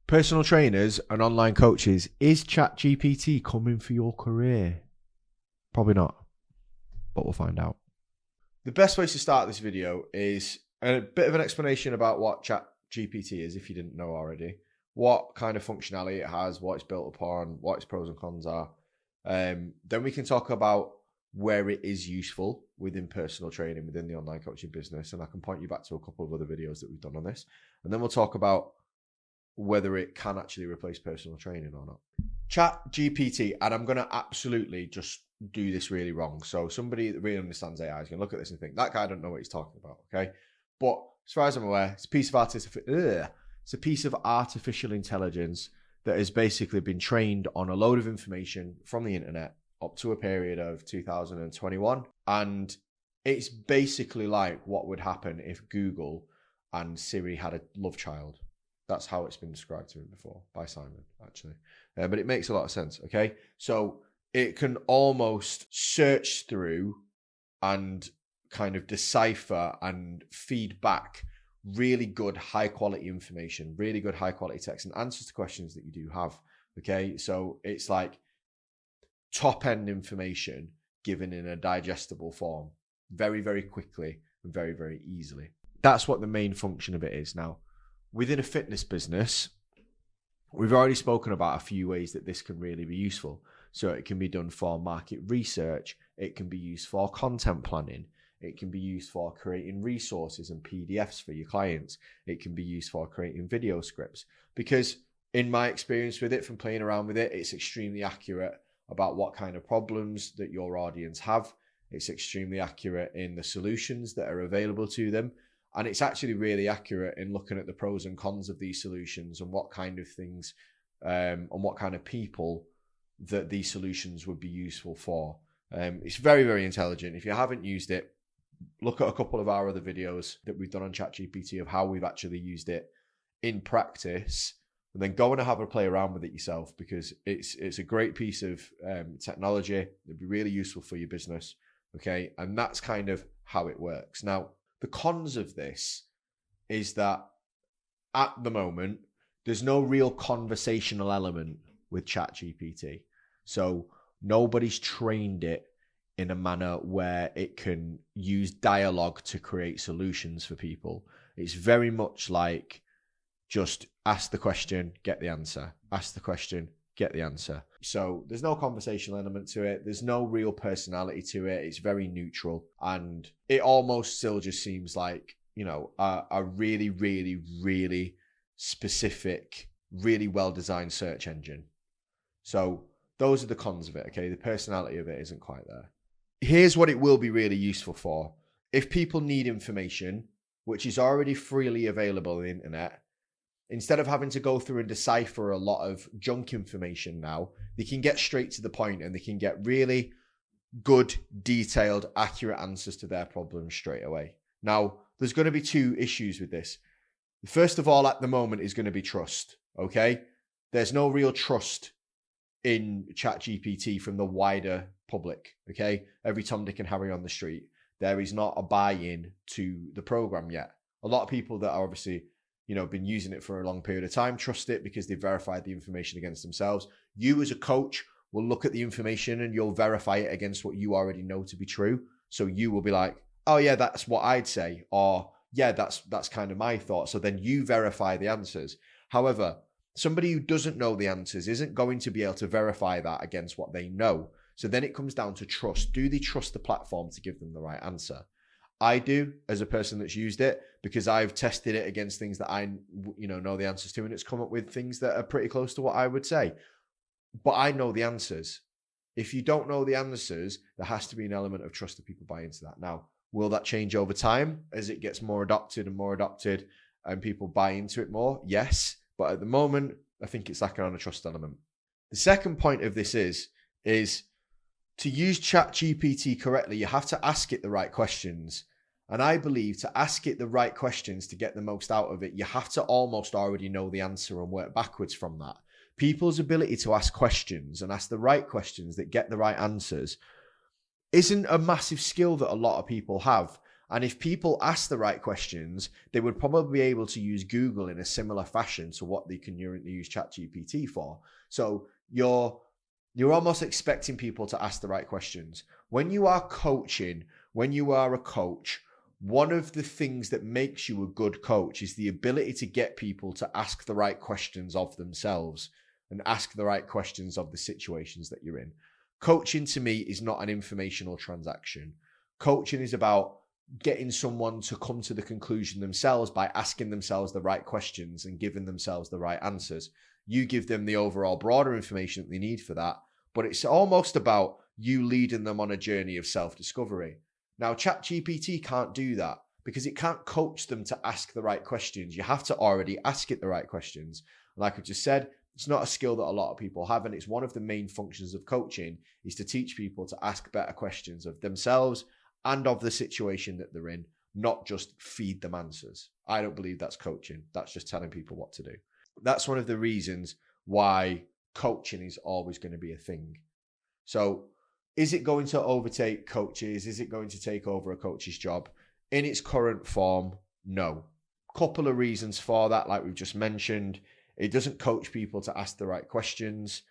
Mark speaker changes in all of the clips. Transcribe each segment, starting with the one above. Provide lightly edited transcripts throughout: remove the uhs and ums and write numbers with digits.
Speaker 1: Personal trainers and online coaches, is ChatGPT coming for your career? Probably not, but we'll find out. The best way to start this video is a bit of an explanation about what ChatGPT is, if you didn't know already, what kind of functionality it has, what it's built upon, what its pros and cons are. Then we can talk about where it is useful within personal training, within the online coaching business, and I can point you back to a couple of other videos that we've done on this. And then we'll talk about whether it can actually replace personal training or not. ChatGPT, and I'm going to absolutely just do this really wrong. So somebody that really understands AI is going to look at this and think, that guy don't know what he's talking about, okay? But as far as I'm aware, it's a piece of artificial intelligence that has basically been trained on a load of information from the internet up to a period of 2021. And it's basically like what would happen if Google and Siri had a love child. That's how it's been described to me before by Simon, actually. But it makes a lot of sense, okay? So it can almost search through and kind of decipher and feed back really good high-quality information, really good high-quality text and answers to questions that you do have, okay? So it's like top-end information given in a digestible form very, very quickly and very, very easily. That's what the main function of it is. Now, within a fitness business, we've already spoken about a few ways that this can really be useful. So it can be done for market research. It can be used for content planning. It can be used for creating resources and PDFs for your clients. It can be used for creating video scripts. Because in my experience with it, from playing around with it, it's extremely accurate about what kind of problems that your audience have. It's extremely accurate in the solutions that are available to them. And it's actually really accurate in looking at the pros and cons of these solutions and what kind of things and what kind of people that these solutions would be useful for. It's very, very intelligent. If you haven't used it, look at a couple of our other videos that we've done on ChatGPT of how we've actually used it in practice, and then go and have a play around with it yourself, because it's a great piece of technology. It'd be really useful for your business, okay? And that's kind of how it works. Now, the cons of this is that at the moment, there's no real conversational element with ChatGPT. So nobody's trained it in a manner where it can use dialogue to create solutions for people. It's very much like just ask the question, get the answer. Ask the question, get the answer. So there's no conversational element to it. There's no real personality to it. It's very neutral. And it almost still just seems like, you know, a really, really, really specific, really well-designed search engine. So those are the cons of it, okay? The personality of it isn't quite there. Here's what it will be really useful for. If people need information, which is already freely available on the internet, instead of having to go through and decipher a lot of junk information now, they can get straight to the point and they can get really good, detailed, accurate answers to their problems straight away. Now, there's going to be two issues with this. First of all, at the moment, is going to be trust, okay? There's no real trust in ChatGPT from the wider public, okay? Every Tom, Dick and Harry on the street, there is not a buy-in to the program yet. A lot of people that are obviously, you know, been using it for a long period of time trust it because they've verified the information against themselves. You as a coach will look at the information and you'll verify it against what you already know to be true. So you will be like, oh yeah, that's what I'd say. Or yeah, that's kind of my thought. So then you verify the answers. However, somebody who doesn't know the answers isn't going to be able to verify that against what they know. So then it comes down to trust. Do they trust the platform to give them the right answer? I do, as a person that's used it, because I've tested it against things that I, know the answers to, and it's come up with things that are pretty close to what I would say. But I know the answers. If you don't know the answers, there has to be an element of trust that people buy into that. Now, will that change over time as it gets more adopted and people buy into it more? Yes. But at the moment, I think it's lacking on a trust element. The second point of this is to use ChatGPT correctly, you have to ask it the right questions. And I believe to ask it the right questions to get the most out of it, you have to almost already know the answer and work backwards from that. People's ability to ask questions and ask the right questions that get the right answers isn't a massive skill that a lot of people have. And if people ask the right questions, they would probably be able to use Google in a similar fashion to what they can currently use ChatGPT for. So you're almost expecting people to ask the right questions. When you are coaching, when you are a coach, one of the things that makes you a good coach is the ability to get people to ask the right questions of themselves and ask the right questions of the situations that you're in. Coaching to me is not an informational transaction. Coaching is about getting someone to come to the conclusion themselves by asking themselves the right questions and giving themselves the right answers. You give them the overall broader information that they need for that, but it's almost about you leading them on a journey of self-discovery. Now, ChatGPT can't do that because it can't coach them to ask the right questions. You have to already ask it the right questions. Like I just said, it's not a skill that a lot of people have, and it's one of the main functions of coaching is to teach people to ask better questions of themselves and of the situation that they're in, not just feed them answers. I don't believe that's coaching. That's just telling people what to do. That's one of the reasons why coaching is always going to be a thing. So is it going to overtake coaches? Is it going to take over a coach's job? In its current form, no. Couple of reasons for that, like we've just mentioned. It doesn't coach people to ask the right questions.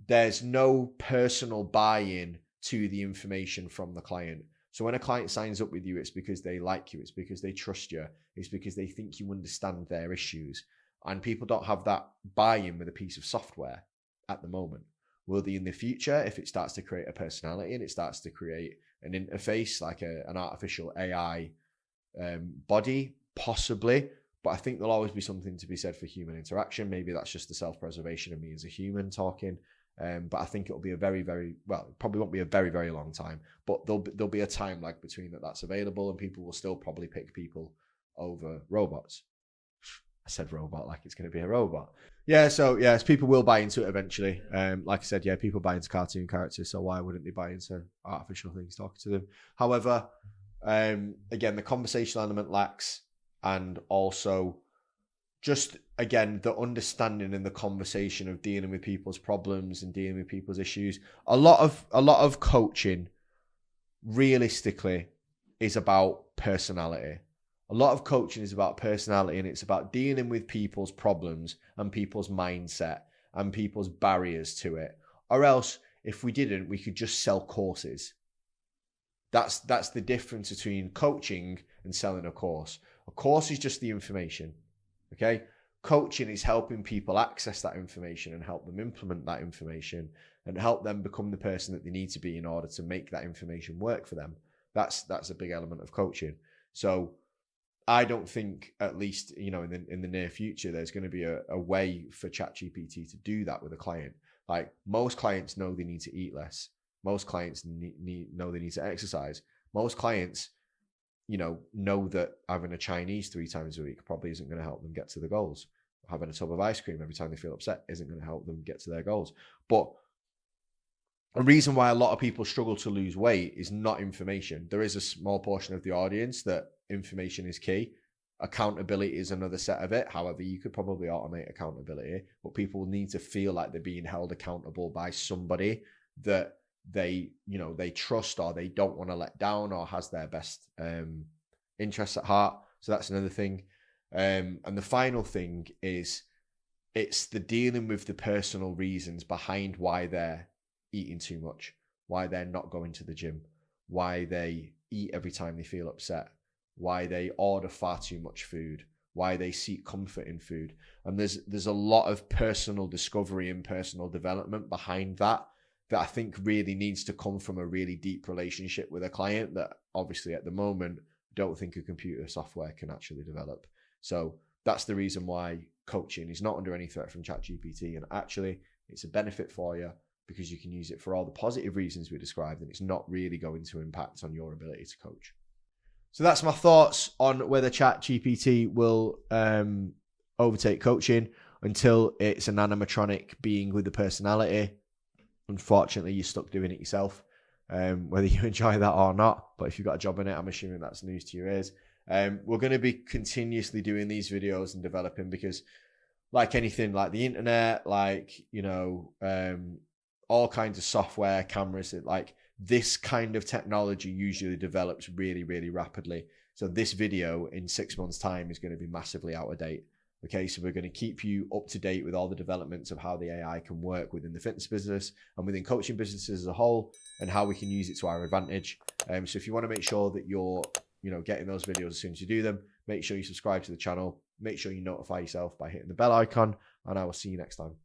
Speaker 1: There's no personal buy-in to the information from the client. So when a client signs up with you, it's because they like you. It's because they trust you. It's because they think you understand their issues. And people don't have that buy-in with a piece of software at the moment. Will they in the future if it starts to create a personality and it starts to create an interface like an artificial AI body? Possibly. But I think there'll always be something to be said for human interaction. Maybe that's just the self-preservation of me as a human talking. But I think it'll be a very, very, well, it probably won't be a very, very long time, but there'll be a time lag between that's available, and people will still probably pick people over robots. I said robot like it's going to be a robot. Yeah, so yes, people will buy into it eventually. Like I said, yeah, people buy into cartoon characters, so why wouldn't they buy into artificial things talking to them? However, again, the conversational element lacks, and also just, again, the understanding and the conversation of dealing with people's problems and dealing with people's issues. A lot of coaching, realistically, is about personality. A lot of coaching is about personality, and it's about dealing with people's problems and people's mindset and people's barriers to it. Or else, if we didn't, we could just sell courses. That's the difference between coaching and selling a course. A course is just the information. Okay, coaching is helping people access that information and help them implement that information and help them become the person that they need to be in order to make that information work for them. That's a big element of coaching. So I don't think, at least, in the near future, there's going to be a way for ChatGPT to do that with a client. Like, most clients know they need to eat less. Most clients know they need to exercise. Most clients know that having a Chinese 3 times a week probably isn't going to help them get to the goals. Having a tub of ice cream every time they feel upset isn't going to help them get to their goals. But a reason why a lot of people struggle to lose weight is not information. There is a small portion of the audience that information is key. Accountability is another set of it. However, you could probably automate accountability, but people need to feel like they're being held accountable by somebody that they trust, or they don't want to let down, or has their best interests at heart. So that's another thing. And the final thing is, it's the dealing with the personal reasons behind why they're eating too much, why they're not going to the gym, why they eat every time they feel upset, why they order far too much food, why they seek comfort in food. And there's a lot of personal discovery and personal development behind that I think really needs to come from a really deep relationship with a client that obviously at the moment don't think a computer software can actually develop. So that's the reason why coaching is not under any threat from ChatGPT, and actually it's a benefit for you because you can use it for all the positive reasons we described, and it's not really going to impact on your ability to coach. So that's my thoughts on whether ChatGPT will overtake coaching until it's an animatronic being with a personality. Unfortunately, you're stuck doing it yourself, whether you enjoy that or not. But if you've got a job in it, I'm assuming that's news to your ears. We're going to be continuously doing these videos and developing, because like anything, like the internet, like, all kinds of software, cameras, this kind of technology usually develops really, really rapidly. So this video in 6 months' time is going to be massively out of date. Okay, so we're going to keep you up to date with all the developments of how the AI can work within the fitness business and within coaching businesses as a whole, and how we can use it to our advantage. So if you want to make sure that you're, getting those videos as soon as you do them, make sure you subscribe to the channel. Make sure you notify yourself by hitting the bell icon, and I will see you next time.